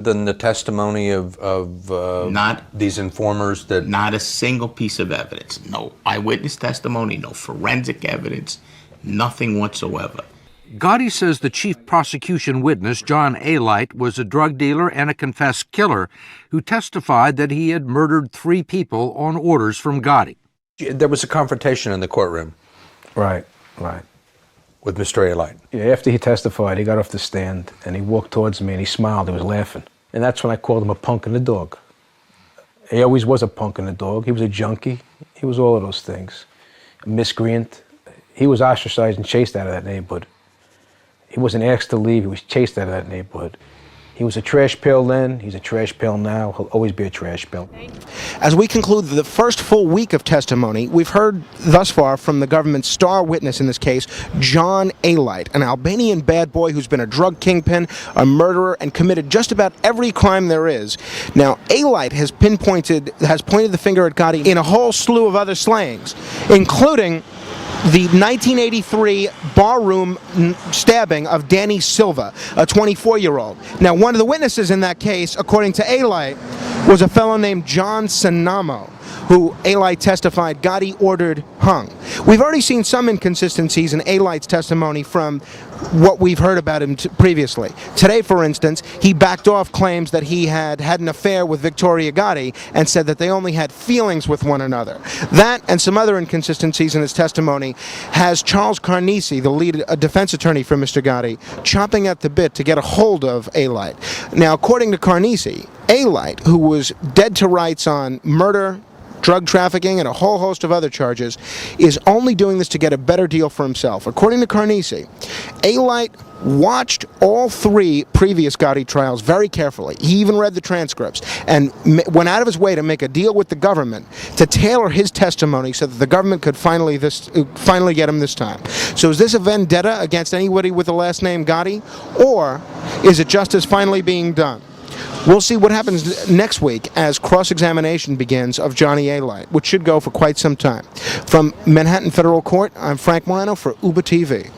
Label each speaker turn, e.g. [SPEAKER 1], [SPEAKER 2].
[SPEAKER 1] than the testimony of
[SPEAKER 2] Not
[SPEAKER 1] these informers that...
[SPEAKER 2] Not a single piece of evidence. No eyewitness testimony, no forensic evidence, nothing whatsoever.
[SPEAKER 3] Gotti says the chief prosecution witness, John Alite, was a drug dealer and a confessed killer who testified that he had murdered 3 people on orders from Gotti.
[SPEAKER 1] There was a confrontation in the courtroom.
[SPEAKER 4] Right.
[SPEAKER 1] With Mr. Alite.
[SPEAKER 4] Yeah, after he testified, he got off the stand and he walked towards me and he smiled, he was laughing. And that's when I called him a punk and a dog. He always was a punk and a dog. He was a junkie. He was all of those things. A miscreant. He was ostracized and chased out of that neighborhood. He wasn't asked to leave, he was chased out of that neighborhood. He was a trash pail then, he's a trash pail now, he'll always be a trash pail.
[SPEAKER 5] As we conclude the first full week of testimony, we've heard thus far from the government's star witness in this case, John Alite, an Albanian bad boy who's been a drug kingpin, a murderer, and committed just about every crime there is. Now, Alite has pointed the finger at Gotti in a whole slew of other slayings, including the 1983 barroom stabbing of Danny Silva, a 24-year-old. Now, one of the witnesses in that case, according to Alite, was a fellow named John Sanamo, who Alite testified Gotti ordered hung. We've already seen some inconsistencies in Alite's testimony from what we've heard about him previously. Today, for instance, he backed off claims that he had an affair with Victoria Gotti and said that they only had feelings with one another. That and some other inconsistencies in his testimony has Charles Carnesi, the lead defense attorney for Mr. Gotti, chomping at the bit to get a hold of Alite. Now, according to Carnesi, Alite, who was dead to rights on murder, drug trafficking, and a whole host of other charges, is only doing this to get a better deal for himself. According to Carnesi, Alite watched all 3 previous Gotti trials very carefully. He even read the transcripts and went out of his way to make a deal with the government to tailor his testimony so that the government could finally get him this time. So is this a vendetta against anybody with the last name Gotti, or is it justice finally being done? We'll see what happens next week as cross-examination begins of Johnny Alite, which should go for quite some time. From Manhattan Federal Court, I'm Frank Morano for Uber TV.